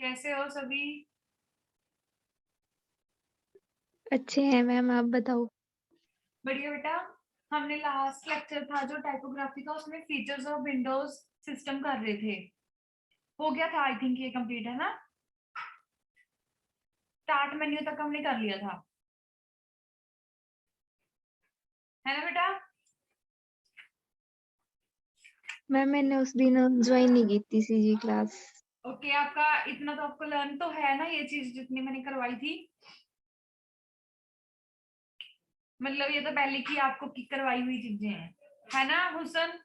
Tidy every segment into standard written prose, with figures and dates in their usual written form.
कैसे हो सभी? अच्छे हैं मैम, आप बताओ। बढ़िया बेटा। हमने लास्ट लेक्चर था जो टाइपोग्राफी का, उसमें फीचर्स ऑफ विंडोज सिस्टम कर रहे थे। हो गया था, आई थिंक ये कंप्लीट है ना। स्टार्ट मेन्यू तक हमने कर लिया था, है ना बेटा? मैम मैंने उस दिन ज्वाइन नहीं की थी सीजी क्लास। ओके, आपका इतना तो आपको लर्न तो है ना, ये चीज जितनी मैंने करवाई थी। मतलब ये तो पहले की आपको की करवाई हुई चीजें हैं, है ना हुसन?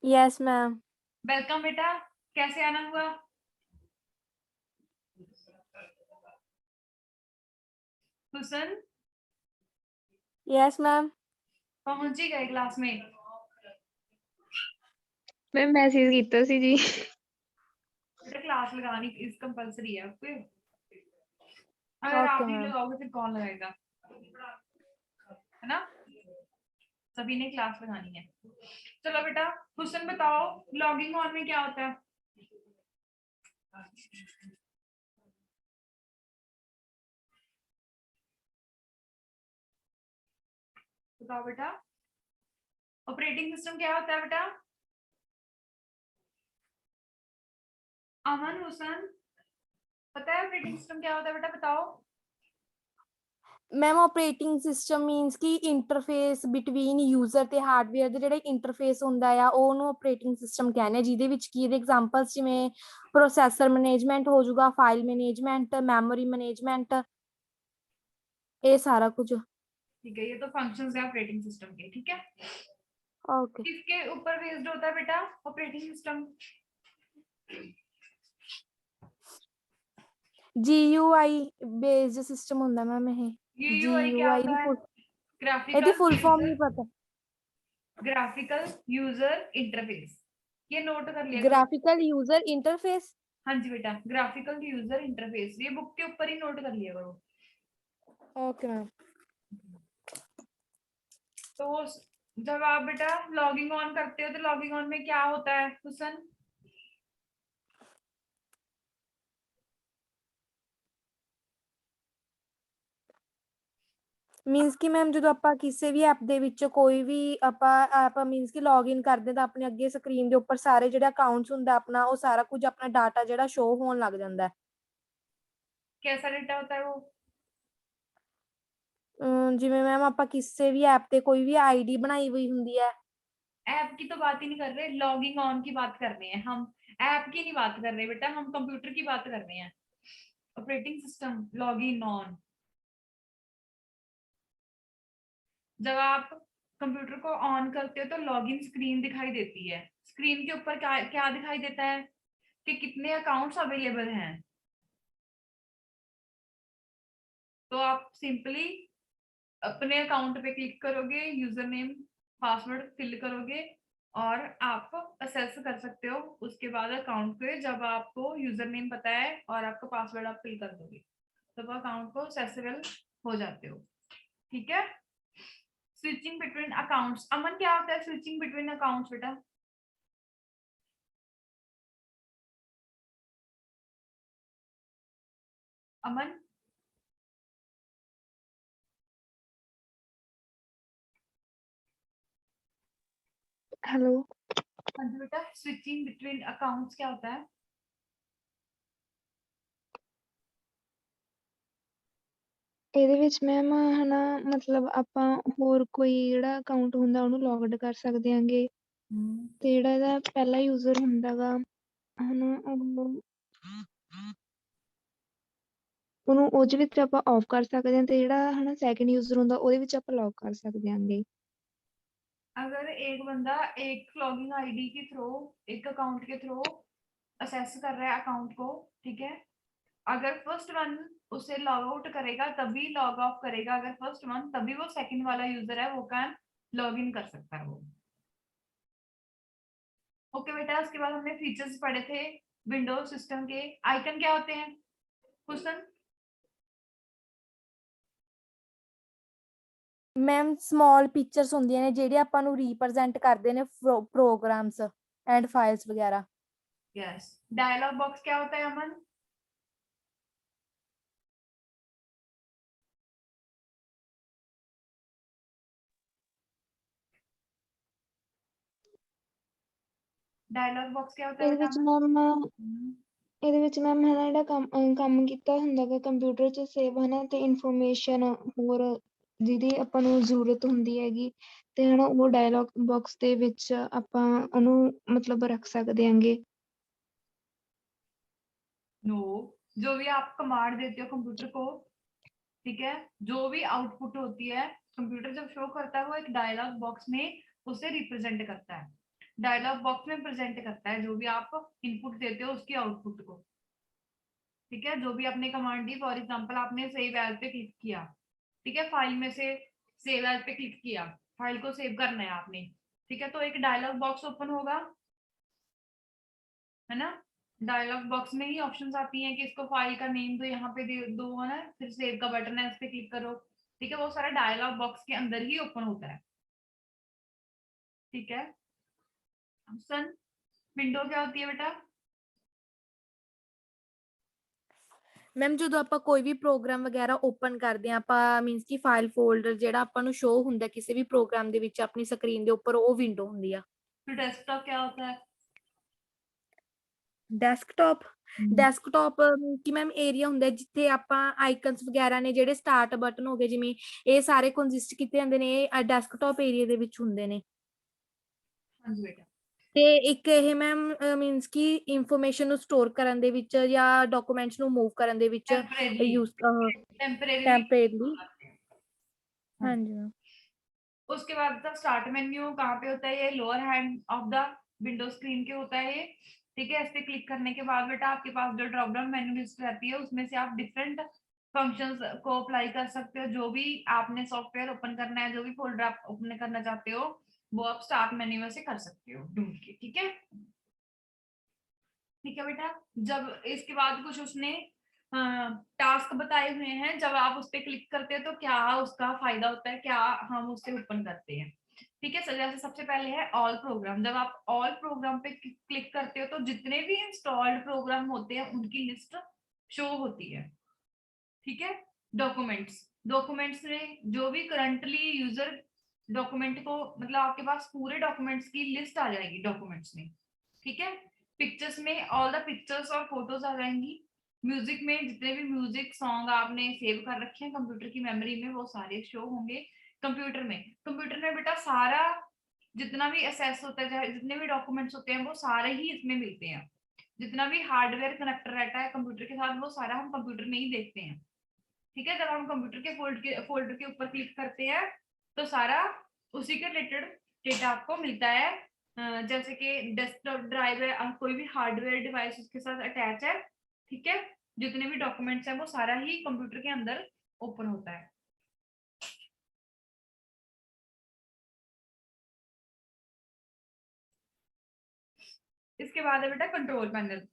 Yes ma'am. वेलकम बेटा। कैसे आना हुआ? हुसन यस मैम। पहुंच ही गए क्लास में? मैम मैसेज कीता सी जी। बेटा क्लास लगानी इस कंपलसरी है आपको। अगर ओके आप नहीं मैम। लगाओगे फिर कौन लगाएगा, है ना? सभी ने क्लास लगानी है। चलो बेटा, क्वेश्चन बताओ, लॉगिंग ऑन में क्या होता है? बताओ बेटा, ऑपरेटिंग सिस्टम क्या होता है बेटा? अमन, हुसन, पता है ऑपरेटिंग सिस्टम क्या होता है बेटा? बताओ। ਮੈਮ ਆਪਰੇਟਿੰਗ ਸਿਸਟਮ ਮੀਨਸ ਕਿ ਇੰਟਰਫੇਸ ਬਿਟਵੀਨ ਯੂਜ਼ਰ ਤੇ ਹਾਰਡਵੇਅਰ ਦੇ ਜਿਹੜਾ ਇੰਟਰਫੇਸ ਹੁੰਦਾ ਆ ਉਹਨੂੰ ਆਪਰੇਟਿੰਗ ਸਿਸਟਮ ਕਹਿੰਦੇ ਆ, ਜਿਹਦੇ ਵਿੱਚ ਕੀ ਇਹਦੇ ਐਗਜ਼ਾਮਪਲਸ ਜਿਵੇਂ ਪ੍ਰੋਸੈਸਰ ਮੈਨੇਜਮੈਂਟ ਹੋ ਜਾਊਗਾ, ਫਾਈਲ ਮੈਨੇਜਮੈਂਟ, ਮੈਮੋਰੀ ਮੈਨੇਜਮੈਂਟ, ਇਹ ਸਾਰਾ ਕੁਝ। ठीक है, ये तो फंक्शंस है ऑपरेटिंग सिस्टम के, ठीक है। ओके। किसके ऊपर बेस्ड होता है बेटा operating system? GUI based system ਹੁੰਦਾ ਮੈਮ ਇਹ। यूयूआई क्या GUI होता ਦੀ है? ਇਹਦੀ ग्राफिकल ਫੁੱਲ ਫॉर्म यूजर, नहीं पता। ग्राफिकल यूजर इंटरफेस, ये नोट कर लिया करो। Graphical user interface. हाँ जी बेटा, ग्राफिकल यूजर इंटरफेस, ये बुक के ऊपर ही नोट कर लिया करो। Okay ma'am. तो जब आप बेटा लॉगिंग ऑन करते हो तो लॉगिंग ऑन में क्या होता है हुसन? ਮੀਨਸ ਕਿ ਮੈਮ ਜਦੋਂ ਆਪਾਂ ਕਿਸੇ ਵੀ ਐਪ ਦੇ ਵਿੱਚ ਕੋਈ ਵੀ ਆਪਾਂ ਐਪ ਮੀਨਸ ਕਿ ਲੌਗਇਨ ਕਰਦੇ ਤਾਂ ਆਪਣੇ ਅੱਗੇ ਸਕਰੀਨ ਦੇ ਉੱਪਰ ਸਾਰੇ ਜਿਹੜੇ ਅਕਾਊਂਟਸ ਹੁੰਦਾ ਆਪਣਾ ਉਹ ਸਾਰਾ ਕੁਝ ਆਪਣਾ ਡਾਟਾ ਜਿਹੜਾ ਸ਼ੋ ਹੋਣ ਲੱਗ ਜਾਂਦਾ ਹੈ। कैसा डेटा होता है वो? ਜਿਵੇਂ ਮੈਮ ਆਪਾਂ ਕਿਸੇ ਵੀ ਐਪ ਤੇ ਕੋਈ ਵੀ ਆਈਡੀ ਬਣਾਈ ਹੋਈ ਹੁੰਦੀ ਹੈ। ऐप की तो बात ही नहीं कर रहे, लॉगिंग ऑन की बात कर रहे हैं हम। ऐप की नहीं बात कर रहे बेटा, हम कंप्यूटर की बात कर रहे हैं। ऑपरेटिंग सिस्टम लॉगिन ऑन, जब आप कंप्यूटर को ऑन करते हो तो लॉगिन स्क्रीन दिखाई देती है। स्क्रीन के ऊपर क्या क्या दिखाई देता है कि कितने अकाउंट्स अवेलेबल हैं। तो आप सिंपली अपने अकाउंट पे क्लिक करोगे, यूजर नेम पासवर्ड फिल करोगे और आप असेस कर सकते हो उसके बाद अकाउंट पे। जब आपको यूजर नेम पता है और आपका पासवर्ड आप फिल कर दोगे तब अकाउंट को असेसेबल हो जाते हो, ठीक है। स्विचिंग बिटवीन अकाउंट्स, अमन क्या होता है स्विचिंग बिटवीन अकाउंट्स बेटा? अमन, हेलो। हाँ जी बेटा, स्विचिंग बिटवीन अकाउंट्स क्या होता है? ਇਹਦੇ ਵਿੱਚ ਮੈਮ ਹਨਾ ਮਤਲਬ ਆਪਾਂ ਹੋਰ ਕੋਈ ਜਿਹੜਾ ਅਕਾਊਂਟ ਹੁੰਦਾ ਉਹਨੂੰ ਲੌਗਡ ਕਰ ਸਕਦੇ ਆਂਗੇ ਤੇ ਜਿਹੜਾ ਇਹਦਾ ਪਹਿਲਾ ਯੂਜ਼ਰ ਹੁੰਦਾਗਾ ਹਨਾ ਉਹਨੂੰ ਉਹਦੇ ਵਿੱਚ ਆਪਾਂ ਆਫ ਕਰ ਸਕਦੇ ਹਾਂ ਤੇ ਜਿਹੜਾ ਹਨਾ ਸੈਕੰਡ ਯੂਜ਼ਰ ਹੁੰਦਾ ਉਹਦੇ ਵਿੱਚ ਆਪਾਂ ਲੌਗ ਕਰ ਸਕਦੇ ਆਂਗੇ। अगर एक बंदा एक लॉगिंग आईडी के थ्रू, एक अकाउंट के थ्रू असेस कर रहा है अकाउंट को, ठीक है। अगर फर्स्ट वन उसे लॉग आउट करेगा तभी लॉग ऑफ करेगा, अगर फर्स्ट वन तभी वो सेकंड वाला यूजर है वो कैन लॉग इन कर सकता है वो। ओके बेटा, उसके बाद हमने फीचर्स पढ़े थे विंडोज सिस्टम के। आइकन क्या होते हैं क्वेश्चन? ਮੈਮ ਸਮਾਲ ਪਿਕਚਰਸ ਹੁੰਦੀਆਂ ਨੇ ਜਿਹੜੇ ਆਪਾਂ ਨੂੰ ਰਿਪਰੈਜ਼ੈਂਟ ਕਰਦੇ ਨੇ ਪ੍ਰੋਗਰਾਮਸ ਐਂਡ ਫਾਈਲਸ ਵਗੈਰਾ। यस, डायलॉग बॉक्स क्या होता है अमन? डायलॉग बॉक्स क्या होता है ਇਹਦੇ बेटा ਵਿੱਚ अमन? ਮੈਮ ਇਹਦੇ ਵਿੱਚ ਮੈਮ ਹੈ ਨਾ ਜਿਹੜਾ ਕੰਮ ਕੀਤਾ ਹੁੰਦਾ ਗਾ ਕੰਪਿਊਟਰ 'ਚ ਸੇਵ ਹੈ ਨਾ ਤੇ ਇਨਫੋਰਮੇਸ਼ਨ ਹੋਰ ਜਿਹਦੀ ਆਪਾਂ ਨੂੰ ਜ਼ਰੂਰਤ ਹੁੰਦੀ ਹੈਗੀ ਤੇ ਹੈ ਨਾ ਉਹ ਡਾਇਲੌਗ ਬਾਕਸ ਦੇ ਵਿੱਚ ਆਪਾਂ ਉਹਨੂੰ ਮਤਲਬ ਰੱਖ ਸਕਦੇ ਆਂਗੇ। नो, जो भी आप कमांड देते हो कंप्यूटर को, ठीक है, जो भी आउटपुट होती है कंप्यूटर जब शो करता है वो एक डायलॉग बॉक्स में उसे रिप्रेजेंट करता है, डायलॉग बॉक्स में प्रेजेंट करता है जो भी आप इनपुट देते हो उसकी आउटपुट को। ठीक है, जो भी आपने कमांड दी, फॉर एग्जांपल आपने सेव एज पे क्लिक किया, ठीक है, फाइल में से सेव एज पे क्लिक किया, फाइल को सेव करना है आपने, ठीक है, तो एक डायलॉग बॉक्स ओपन होगा, है ना। डायलॉग बॉक्स में ही ऑप्शंस आती हैं कि इसको फाइल का नेम दो, यहाँ पे दे दो, है ना, फिर सेव का बटन है, इस पे क्लिक करो, ठीक है, वो सारा डायलॉग बॉक्स के अंदर ही ओपन होता है। ठीक है सन, विंडो क्या होती है बेटा? ਮੈਮ ਜਦੋਂ ਆਪਾਂ ਕੋਈ ਵੀ ਪ੍ਰੋਗਰਾਮ ਵਗੈਰਾ ਓਪਨ ਕਰਦੇ ਹਾਂ ਆਪਾਂ ਮੀਨਸ ਕਿ ਫਾਈਲ ਫੋਲਡਰ ਜਿਹੜਾ ਆਪਾਂ ਨੂੰ ਸ਼ੋ ਹੁੰਦਾ ਕਿਸੇ ਵੀ ਪ੍ਰੋਗਰਾਮ ਦੇ ਵਿੱਚ ਆਪਣੀ ਸਕਰੀਨ ਦੇ ਉੱਪਰ ਉਹ ਵਿੰਡੋ ਹੁੰਦੀ ਆ। फिर डेस्कटॉप क्या होता है? ਡੈਸਕਟਾਪ ਡੈਸਕਟਾਪ ਕਿ ਮੈਮ ਏਰੀਆ ਹੁੰਦਾ ਜਿੱਥੇ ਆਪਾਂ ਆਈਕਨਸ ਵਗੈਰਾ ਨੇ ਜਿਹੜੇ ਸਟਾਰਟ ਬਟਨ ਹੋ ਗਏ ਜਿਵੇਂ ਇਹ ਸਾਰੇ ਕੰਸਿਸਟ ਕੀਤੇ ਜਾਂਦੇ ਨੇ ਇਹ ਡੈਸਕਟਾਪ ਏਰੀਆ ਦੇ ਵਿੱਚ ਹੁੰਦੇ ਨੇ। हाँ जी बेटा। ਤੇ ਇੱਕ ਇਹ ਮੈਮ ਮੀਨਸ ਕਿ ਇਨਫੋਰਮੇਸ਼ਨ ਨੂੰ ਸਟੋਰ ਕਰਨ ਦੇ ਵਿੱਚ ਜਾਂ ਡਾਕੂਮੈਂਟਸ ਨੂੰ ਮੂਵ ਕਰਨ ਦੇ ਵਿੱਚ ਯੂਜ਼ ਟੈਂਪਰੇਰੀ। हाँ जी मैम। उसके बाद स्टार्ट मेन्यू कहाँ पे होता है? ये lower hand of the window screen के होता है ये, ठीक है। इस पे क्लिक करने के बाद बेटा आपके पास जो ड्रॉप डाउन मेन्यू लिस्ट रहती है उसमें से आप डिफरेंट फंक्शंस को अप्लाई कर सकते हो। जो भी आपने सॉफ्टवेयर ओपन करना है, जो भी फोल्डर आप ओपन करना चाहते हो वो आप स्टार्ट मेन्यू में से कर सकते हो ढूंढ के, ठीक है। ठीक है बेटा, जब इसके बाद कुछ उसने टास्क बताए हुए हैं, जब आप उस पर क्लिक करते हैं तो क्या उसका फायदा होता है, क्या हम उससे ओपन करते हैं, ठीक है। जैसे सबसे पहले है ऑल प्रोग्राम, जब आप ऑल प्रोग्राम पे क्लिक करते हो तो जितने भी इंस्टॉल्ड प्रोग्राम होते हैं उनकी लिस्ट शो होती है, ठीक है। डॉक्यूमेंट्स में जो भी करंटली यूजर डॉक्यूमेंट को, मतलब आपके पास पूरे डॉक्यूमेंट्स की लिस्ट आ जाएगी डॉक्यूमेंट्स में, ठीक है। पिक्चर्स में ऑल द पिक्चर्स और फोटोज आ जाएंगी। म्यूजिक में जितने भी म्यूजिक सॉन्ग आपने सेव कर रखे हैं कंप्यूटर की मेमोरी में वो सारे शो होंगे। कंप्यूटर में बेटा सारा जितना भी असेस होता है, चाहे जितने भी डॉक्यूमेंट्स होते हैं वो सारे ही इसमें मिलते हैं। जितना भी हार्डवेयर कनेक्टर रहता है कंप्यूटर के साथ वो सारा हम कंप्यूटर में ही देखते हैं, ठीक है। जब हम कंप्यूटर के फोल्डर के ऊपर क्लिक करते हैं तो सारा उसी के रिलेटेड डेटा आपको मिलता है। जैसे कि डेस्कटॉप ड्राइव है, कोई भी हार्डवेयर डिवाइस उसके साथ अटैच है, ठीक है। जितने भी डॉक्यूमेंट्स हैं वो सारा ही कंप्यूटर के अंदर ओपन होता है। इसके बाद है बेटा कंट्रोल पैनल।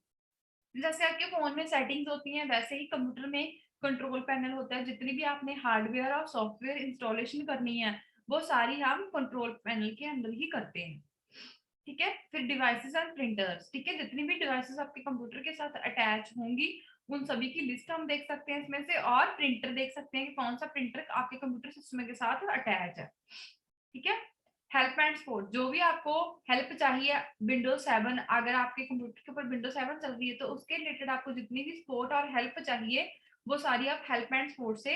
जैसे आपके फोन में सेटिंग्स होती हैं वैसे ही कंप्यूटर में कंट्रोल पैनल होता है। जितनी भी आपने हार्डवेयर और सॉफ्टवेयर इंस्टॉलेशन करनी है वो सारी हम कंट्रोल पैनल के अंदर ही करते हैं, ठीक है। फिर डिवाइसेस एंड प्रिंटर्स, ठीक है। जितनी भी डिवाइसेस आपके कंप्यूटर के साथ अटैच होंगी उन सभी की लिस्ट हम देख सकते हैं इसमें से, और प्रिंटर देख सकते हैं कि कौन सा प्रिंटर आपके कंप्यूटर सिस्टम के साथ अटैच है, ठीक है। हेल्प एंड सपोर्ट, जो भी आपको हेल्प चाहिए विंडोज 7, अगर आपके कंप्यूटर के ऊपर विंडोज 7 चल रही है तो उसके रिलेटेड आपको जितनी भी सपोर्ट और हेल्प चाहिए वो सारी आप हेल्प एंड सपोर्ट से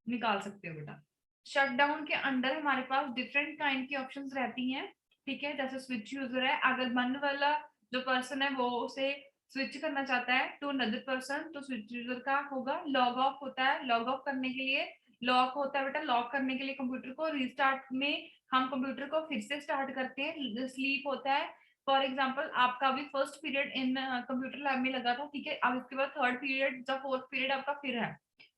निकाल सकते हो बेटा। शटडाउन के अंदर हमारे पास डिफरेंट काइंड की ऑप्शंस रहती हैं, ठीक है। जैसे स्विच यूजर है, अगर मन वाला जो पर्सन है वो उसे स्विच करना चाहता है टू अनदर पर्सन तो स्विच यूजर का होगा। लॉग ऑफ होता है, लॉग ऑफ करने के लिए लॉक होता है बेटा, लॉक करने के लिए कंप्यूटर को रिस्टार्ट में हम कंप्यूटर को फिर से स्टार्ट करते हैं। स्लीप होता है, फॉर एग्जाम्पल आपका अभी first period in computer lab में लगा था, ठीक है। अब इसके बाद थर्ड पीरियड या फोर्थ पीरियड आपका फिर है,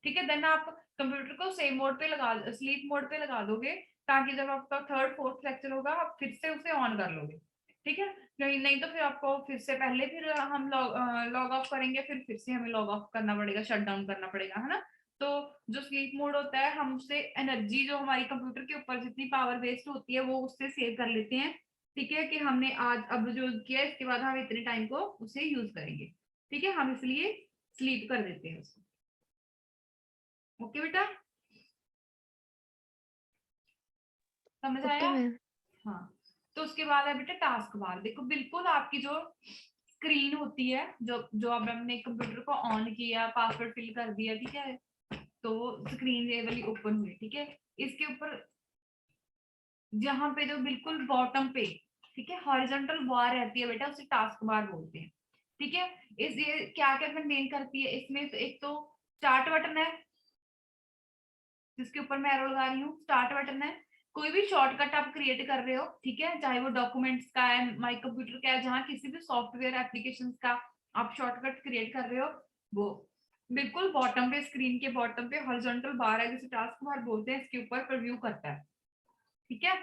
ठीक है। देन आप कंप्यूटर को सेम मोड पे लगा, स्लीप मोड पे लगा दोगे ताकि जब आपका थर्ड फोर्थ लेक्चर होगा आप फिर से उसे ऑन कर लोगे, ठीक है। नहीं तो फिर आपको फिर से पहले फिर हम लॉग ऑफ करेंगे, फिर से हमें लॉग ऑफ करना पड़ेगा, शट डाउन करना पड़ेगा, है ना। तो जो स्लीप मोड होता है हम उससे एनर्जी जो हमारी कंप्यूटर के ऊपर जितनी पावर वेस्ट होती है वो उससे सेव कर लेते हैं, ठीक है, कि हमने आज अब जो किया इसके बाद हम इतने टाइम को उसे यूज करेंगे। ठीक है, हम इसलिए स्लीप कर देते हैं उसको। ओके बेटा, समझ ओके आया? मैम। हाँ, तो उसके बाद है बेटा टास्क बार। देखो बिल्कुल आपकी जो स्क्रीन होती है, जो अब हमने कंप्यूटर को ऑन किया, पासवर्ड फिल कर दिया, ठीक है, तो स्क्रीन ये वाली ओपन हुई। ठीक है, इसके ऊपर जहां पे जो बिल्कुल बॉटम पे, ठीक है, हॉरिजॉन्टल बार रहती है बेटा, उसे टास्क बार बोलते हैं। ठीक है, इस ये क्या क्या कंटेन करती है, इसमें तो एक तो स्टार्ट बटन है, जिसके ऊपर मैं एरो लगा रही हूँ, स्टार्ट बटन है। कोई भी शॉर्टकट आप क्रिएट कर रहे हो, ठीक है, चाहे वो डॉक्यूमेंट्स का है, माई कंप्यूटर का है, जहां किसी भी सॉफ्टवेयर एप्लीकेशन का आप शॉर्टकट क्रिएट कर रहे हो, वो बिल्कुल बॉटम पे, स्क्रीन के बॉटम पे हॉरिजॉन्टल बार है, जिसे टास्क बार बोलते हैं, इसके ऊपर प्रीव्यू करता है। ठीक है,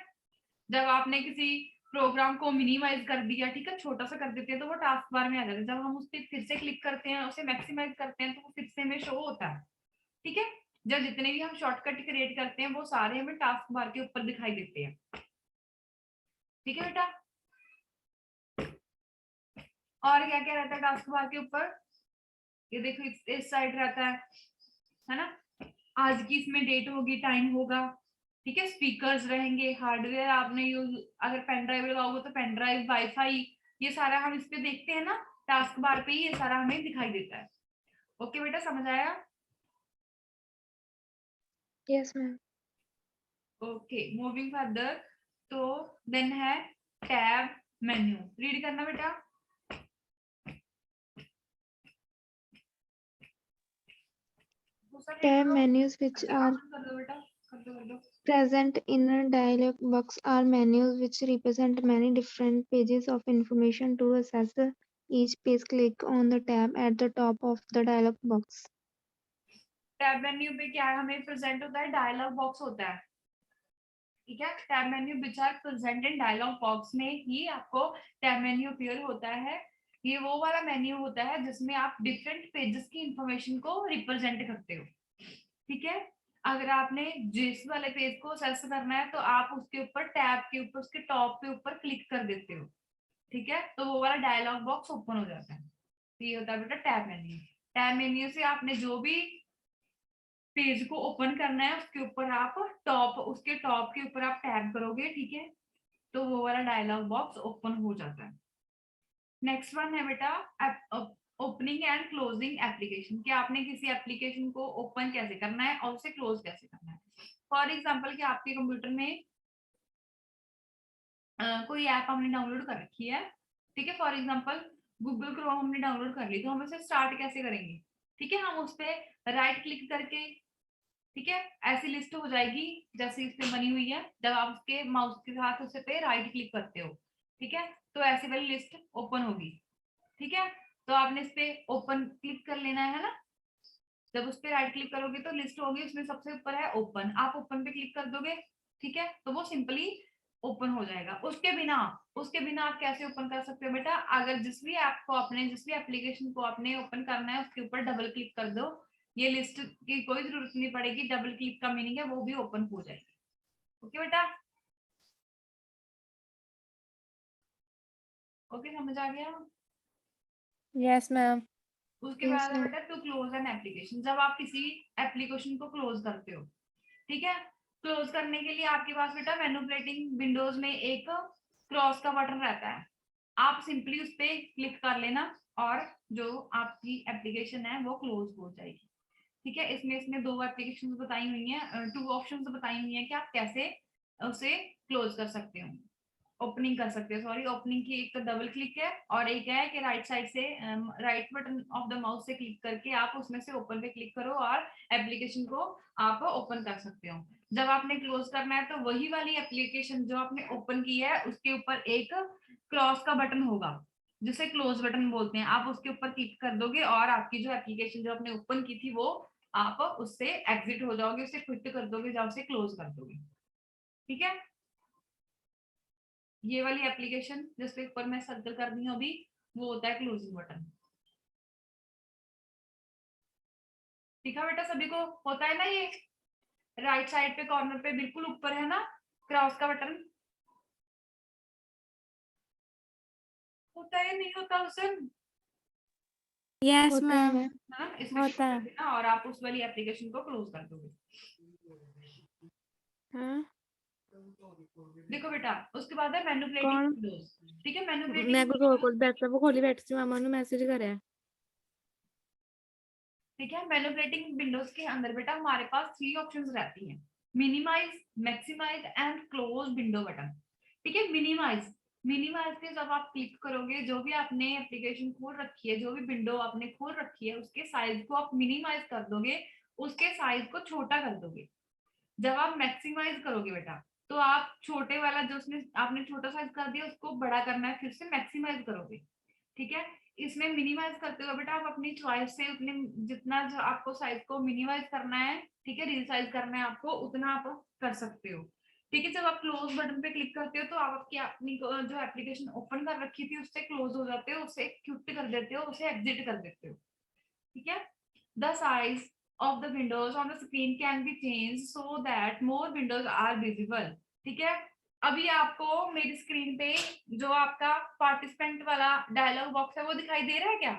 जब आपने किसी प्रोग्राम को मिनिमाइज कर दिया, ठीक है, छोटा सा कर देते हैं, तो वो टास्क बार में आ जाता है। जब हम उस पर फिर से क्लिक करते हैं, उसे मैक्सिमाइज करते हैं, तो वो फिर से हमें शो होता है। ठीक है, जब जितने भी हम शॉर्टकट क्रिएट करते हैं वो सारे हमें टास्क बार के ऊपर दिखाई देते हैं। ठीक है बेटा, और क्या क्या रहता है टास्क बार के ऊपर, ये देखो इस साइड रहता है ना, आज की इसमें डेट होगी, टाइम होगा। ठीक है, स्पीकर्स रहेंगे, हार्डवेयर आपने यूज, अगर पेन ड्राइव लगाओगे तो पेन ड्राइव, वाईफाई, ये सारा हम इस पे देखते हैं ना, टास्क बार पे ही ये सारा हमें दिखाई देता है। ओके बेटा, समझ आया? Yes ma'am. Okay, moving further, तो देन है टैब मेन्यू। रीड करना बेटा। Tab menus which are कर दो बेटा, कर दो। present in a dialog box are menus which represent many different pages of information. To access each page, click on the tab at the top of the dialog box. Tab menu पे क्या है, हमें present होता है, dialogue box होता है। ठीक है, tab menu which are present in dialog box में ही आपको टैब मेन्यू अपीयर होता है। ये वो वाला मेन्यू होता है जिसमें आप डिफरेंट पेजेस की इंफॉर्मेशन को रिप्रेजेंट करते हो। ठीक है, अगर आपने जिस वाले पेज को एक्सेस करना है, तो आप उसके ऊपर टैब के ऊपर, उसके टॉप के ऊपर क्लिक कर देते हो। ठीक है, तो वो वाला डायलॉग बॉक्स ओपन हो जाता है। तो ये होता है बेटा टैब मेन्यू। टैब मेन्यू से आपने जो भी पेज को ओपन करना है, उसके ऊपर आप टॉप, उसके टॉप के ऊपर आप टैब करोगे, ठीक है, तो वो वाला डायलॉग बॉक्स ओपन हो जाता है। नेक्स्ट वन है बेटा ओपनिंग एंड क्लोजिंग एप्लीकेशन, कि आपने किसी एप्लीकेशन को ओपन कैसे करना है और उसे क्लोज कैसे करना है। फॉर एग्जाम्पल कि आपके कंप्यूटर में कोई ऐप हमने डाउनलोड कर रखी है, ठीक है, फॉर एग्जाम्पल गूगल क्रोम हमने डाउनलोड कर ली, तो हम उसे स्टार्ट कैसे करेंगे? ठीक है, हम उस पर राइट क्लिक करके, ठीक है, ऐसी लिस्ट हो जाएगी जैसे इस पे बनी हुई है, जब आप उसके माउस के साथ उसे पे राइट क्लिक करते हो, ठीक है, तो ऐसी वाली लिस्ट ओपन होगी। ठीक है, तो आपने इस पे ओपन क्लिक कर लेना है ना, जब उस पे राइट क्लिक करोगे तो लिस्ट होगी, उसमें सबसे ऊपर है ओपन, आप ओपन पे क्लिक कर दोगे, ठीक है, तो वो सिंपली ओपन हो जाएगा। उसके बिना आप कैसे ओपन कर सकते हो बेटा, अगर जिस भी ऐप को आपने, जिस भी एप्लीकेशन को आपने ओपन करना है, उसके ऊपर डबल क्लिक कर दो, ये लिस्ट की कोई जरूरत नहीं पड़ेगी, डबल क्लिक का मीनिंग है वो भी ओपन हो जाएगी। ओके बेटा, ओके, समझ आ गया? Yes ma'am. उसके Yes बाद है मैम। बेटा टू क्लोज एन एप्लीकेशन, जब आप किसी एप्लीकेशन को क्लोज करते हो, ठीक है, क्लोज करने के लिए आपके पास बेटा मैनिपुलेटिंग विंडोज में एक क्रॉस का बटन रहता है, आप सिंपली उस पर क्लिक कर लेना और जो आपकी एप्लीकेशन है वो क्लोज हो जाएगी। ठीक है, इसमें दो एप्लीकेशन बताई हुई हैं, टू ऑप्शन बताई हुई हैं कि आप कैसे उसे क्लोज कर सकते हो, ओपनिंग कर सकते हो। सॉरी, ओपनिंग की एक तो डबल क्लिक है, और एक है कि राइट साइड से right button of the mouse से क्लिक करके आप उसमें से ओपन पे क्लिक करो और एप्लीकेशन को आप ओपन कर सकते हो। जब आपने क्लोज करना है तो वही वाली एप्लीकेशन जो आपने ओपन की है उसके ऊपर एक क्रॉस का बटन होगा, जिसे क्लोज बटन बोलते हैं, आप उसके ऊपर क्लिक कर दोगे और आपकी जो एप्लीकेशन जो आपने ओपन की थी वो आप उससे एग्जिट हो जाओगे, उसे क्विट कर दोगे, या उसे क्लोज कर दोगे। ठीक है, ये वाली एप्लीकेशन जिसके ऊपर मैं सर्कल कर रही हूँ अभी, वो होता है क्लोजिंग बटन। ठीक है बेटा, सभी को होता है ना, ये राइट साइड पे कॉर्नर पे बिल्कुल ऊपर है ना क्रॉस का बटन, होता है नहीं होता उस दिन? यस होता है मैम। मैम। है ना, इसमें होता click है। कर देना और आप उस वाली एप्लीकेशन को क्लोज कर दोगे। हाँ देखो बेटा, उसके बाद है मैनिपुलेटिंग कौन? विंडोज। ठीक है, मैं मैनिपुलेटिंग को बैठा वो खोली बैठी थी, मामा ने मैसेज करे। ठीक है, मैनिपुलेटिंग विंडोज के अंदर बेटा हमारे पास 3 ऑप्शंस रहती हैं, minimise, maximise and close window button. ठीक है, मिनिमाइज, मिनिमाइज पे जब आप क्लिक करोगे, जो भी आपने एप्लीकेशन खोल रखी है, जो भी विंडो आपने खोल रखी है, उसके साइज को आप मिनिमाइज कर दोगे, उसके साइज को छोटा कर दोगे। जब आप मैक्सिमाइज करोगे बेटा, तो आप छोटे वाला जो उसने आपने छोटा साइज कर दिया, उसको बड़ा करना है, फिर से मैक्सिमाइज करोगे। ठीक है, इसमें मिनिमाइज करते हो बेटा आप अपनी चॉइस से उतने, जितना जो आपको साइज को मिनिमाइज करना है, ठीक है, रीसाइज करना है आपको, उतना आप कर सकते हो। ठीक है, जब आप क्लोज बटन पे क्लिक करते हो तो आप आपकी अपनी जो एप्लीकेशन ओपन कर रखी थी उससे क्लोज हो जाते हो, उसे क्विट कर देते हो, उसे एग्जिट कर देते हो। ठीक है, the size of the windows on the screen can be changed so that more windows are visible। ठीक है, अभी आपको मेरी स्क्रीन पे जो आपका पार्टिसिपेंट वाला डायलॉग बॉक्स है वो दिखाई दे रहा है क्या?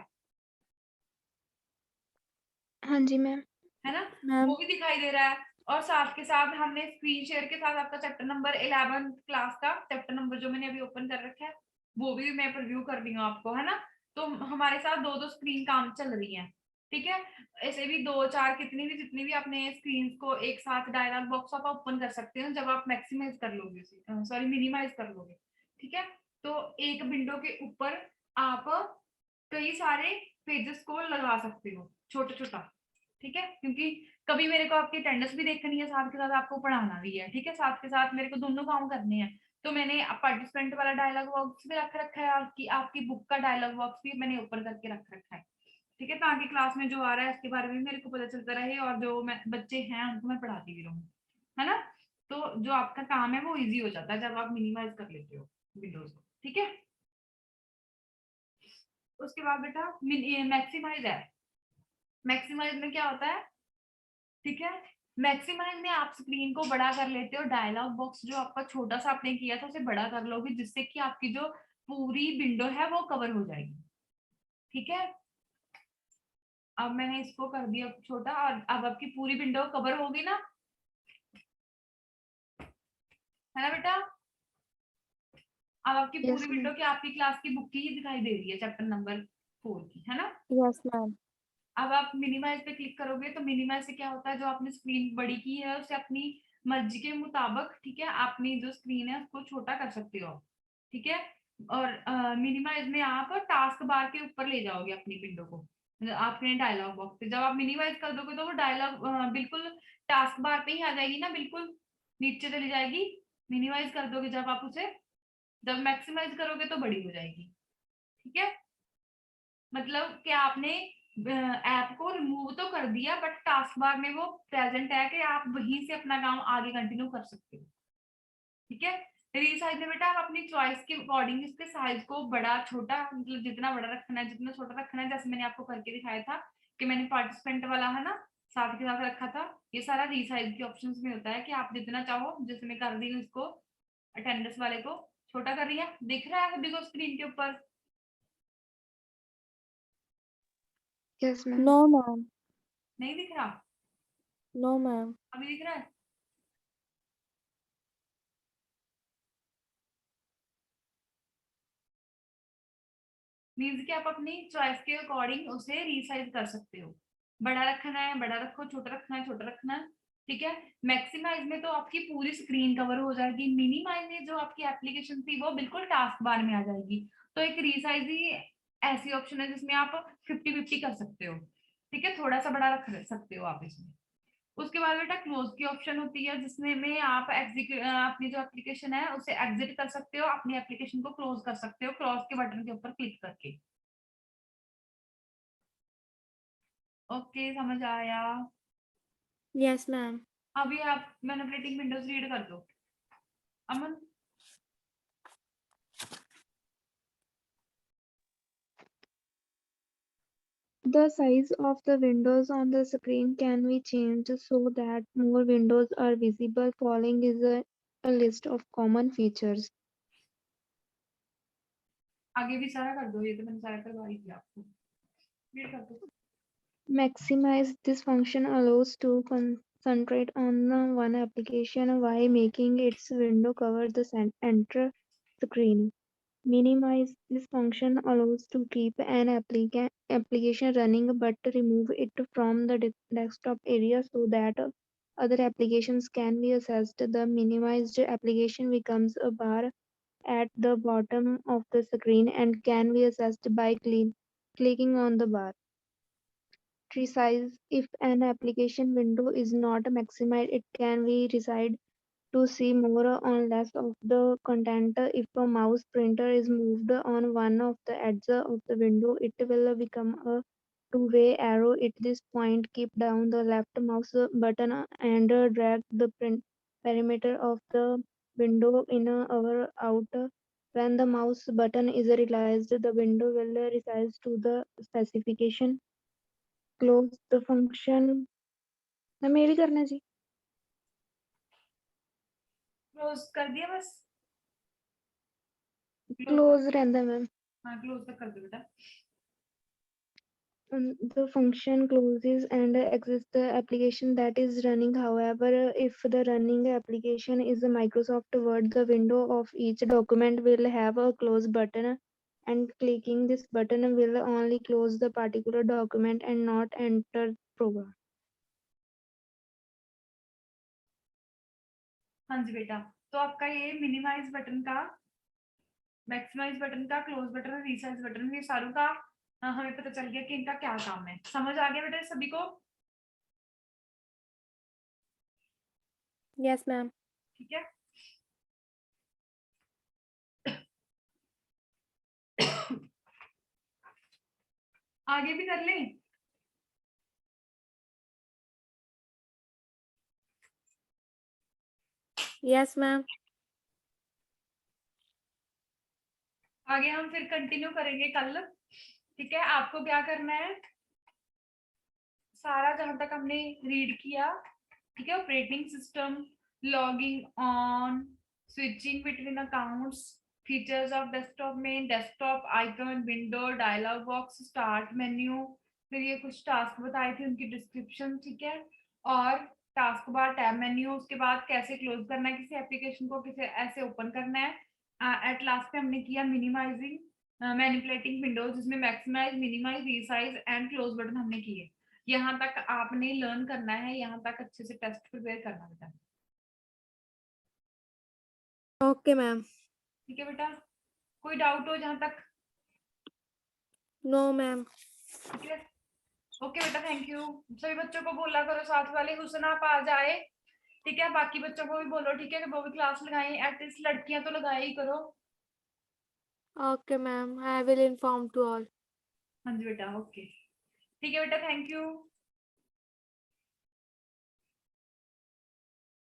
हाँ जी मैम। है ना, मैम वो भी दिखाई दे रहा है। और साथ के साथ हमने स्क्रीन शेयर के साथ आपका चैप्टर नंबर 11 क्लास का चैप्टर नंबर जो मैंने अभी ओपन कर रखा है, वो भी मैं प्रीव्यू कर रही हूँ आपको, है ना। तो हमारे साथ दो दो स्क्रीन काम चल रही है। ठीक है, ऐसे भी 2 4 कितनी भी जितनी भी अपने स्क्रीन को एक साथ डायलॉग बॉक्स आप ओपन कर सकते हो जब आप मैक्सिमाइज कर लोगे, सॉरी मिनिमाइज कर लोगे। ठीक है, तो एक विंडो के ऊपर आप कई सारे पेजेस को लगा सकते हो, छोटा छोटा। ठीक है, क्योंकि कभी मेरे को आपकी अटेंडेंस भी देखनी है, साथ के साथ आपको पढ़ाना भी है। ठीक है, साथ के साथ मेरे को दोनों काम करने हैं। तो मैंने पार्टिसिपेंट वाला डायलॉग बॉक्स भी रख रखा है, आपकी बुक का डायलॉग बॉक्स भी मैंने ओपन करके रख रखा है। ठीक है, ताकि क्लास में जो आ रहा है उसके बारे में मेरे को पता चलता रहे और जो मैं बच्चे हैं उनको मैं पढ़ाती भी रहूँ, है ना। तो जो आपका काम है वो इजी हो जाता है जब आप मिनिमाइज कर लेते हो विंडोज को। ठीक है, उसके बाद बेटा मैक्सिमाइज है। मैक्सिमाइज में क्या होता है? ठीक है, मैक्सिमाइज में आप स्क्रीन को बड़ा कर लेते हो, डायलॉग बॉक्स जो आपका छोटा सा आपने किया था उसे बड़ा कर लोगे, जिससे कि आपकी जो पूरी विंडो है वो कवर हो जाएगी। ठीक है, अब मैंने इसको कर दिया छोटा और अब आपकी पूरी विंडो कवर होगी ना, है ना बेटा। अब आपकी यस पूरी मैम। विंडो की आपकी क्लास की बुक की ही दिखाई दे रही है, चैप्टर नंबर 4 की, है ना। Yes ma'am. अब आप मिनिमाइज पे क्लिक करोगे तो मिनिमाइज से क्या होता है, जो आपने स्क्रीन बड़ी की है उसे अपनी मर्जी के मुताबिक, ठीक है, अपनी जो स्क्रीन है उसको छोटा कर सकते हो। ठीक है, और मिनिमाइज में आप टास्क बार के ऊपर ले जाओगे अपनी विंडो को, आपने डायलॉग बॉक्स पे जब आप मिनिमाइज कर दोगे तो वो डायलॉग बिल्कुल टास्क बार पे ही आ जाएगी ना, बिल्कुल नीचे चली जाएगी। मिनिमाइज कर दोगे जब आप उसे, जब मैक्सिमाइज करोगे तो बड़ी हो जाएगी। ठीक है, मतलब कि आपने ऐप को रिमूव तो कर दिया बट टास्क बार में वो प्रेजेंट है कि आप वहीं से अपना काम आगे कंटिन्यू कर सकते हो। ठीक है, रीसाइज में बेटा आप अपनी चॉइस के अकॉर्डिंग इसके साइज को बड़ा छोटा, मतलब जितना बड़ा रखना है जितना छोटा रखना है, जैसे मैंने आपको करके दिखाया था कि मैंने पार्टिसिपेंट वाला है ना साथ के साथ रखा था। ये सारा रीसाइज के ऑप्शंस में होता है कि आप जितना चाहो, जैसे मैं कर रही हूँ इसको अटेंडेंस वाले को छोटा कर रही है, दिख रहा है सभी को स्क्रीन के ऊपर? Yes ma'am. No ma'am. नहीं दिख रहा? No ma'am. अभी दिख रहा है? मीन्स कि आप अपनी चॉइस के अकॉर्डिंग उसे रीसाइज कर सकते हो, बड़ा रखना है बड़ा रखो, छोटा रखना है छोटा रखना है। ठीक है, मैक्सिमाइज में तो आपकी पूरी स्क्रीन कवर हो जाएगी, मिनिमाइज में जो आपकी एप्लीकेशन थी वो बिल्कुल टास्क बार में आ जाएगी। तो एक रीसाइज ही ऐसी ऑप्शन है जिसमें आप 50-50 कर सकते हो। ठीक है, थोड़ा सा बड़ा रख सकते हो आप इसमें। उसके बाद बेटा क्लोज की ऑप्शन होती है, जिसमें में आप अपनी जो एप्लीकेशन है उसे एग्जिट कर सकते हो, अपनी एप्लीकेशन को क्लोज कर सकते हो क्रॉस के बटन के ऊपर क्लिक करके। ओके, समझ आया? Yes ma'am. अभी आप मैनिपुलेटिंग विंडोज रीड कर दो अमन। The size of the windows on the screen can be changed so that more windows are visible. Following is a list of common features. आगे भी सारा कर दो, ये तो मैंने सारा करवा ही दिया आपको, रीड कर दो। Maximize this function allows to concentrate on one application while making its window cover the enter screen. Minimize this function allows to keep an application running but remove it from the desktop area so that other applications can be accessed. The minimized application becomes a bar at the bottom of the screen and can be accessed by clicking on the bar. Tree size: if an application window is not maximized, it can be resized to see more or less of the content. If a mouse pointer is moved on one of the edges of the window, it will become a two-way arrow. At this point, keep down the left mouse button and drag the perimeter of the window in or out. When the mouse button is realized, the window will resize to the specification. Close the function. Ma'am ये भी करना जी? Close कर दिया बस? Close रहता ma'am. हाँ close तक कर दो बेटा. The function closes and exits the application that is running. However, if the running application is Microsoft Word, the window of each document will have a close button, and clicking this button will only close the particular document and not enter program. हाँ जी बेटा, तो आपका ये minimise button का, maximise button का, close button, resize button, ये सारों का हमें पता चल गया कि इनका क्या काम है. समझ आ गया बेटा सभी को? Yes ma'am. ठीक है. आगे भी कर लें? Yes ma'am. आगे हम फिर कंटिन्यू करेंगे कल. ठीक है, आपको क्या करना है, सारा जहां तक हमने रीड किया, ठीक है, operating system, logging on, switching between accounts, features of desktop में, desktop icon, window, dialog box, start menu, फिर ये कुछ टास्क बताए थे उनकी डिस्क्रिप्शन, ठीक है, और टास्क बार, टैब मेन्यू, उसके बाद कैसे क्लोज करना है किसी एप्लीकेशन को, किसे ऐसे ओपन करना है. एट लास्ट पे हमने किया मिनिमाइजिंग, मैनिपुलेटिंग विंडोज, जिसमें maximise, minimise, resize and close button हमने किए. यहाँ तक आपने लर्न करना है, यहाँ तक अच्छे से टेस्ट प्रिपेयर करना बेटा. Okay ma'am. ठीक है बेटा, कोई डाउट हो जहाँ तक? No ma'am. ठीक है, ओके बेटा, थैंक यू. सभी बच्चों को बोला करो, साथ वाले हुसन आप आ जाए, ठीक है, बाकी बच्चों को भी बोलो, ठीक है, कि वो भी क्लास लगाएं, एटलीस्ट लड़कियां तो लगाया ही करो. Okay ma'am, I will inform to all. हाँ जी बेटा, ओके, ठीक है बेटा, थैंक यू.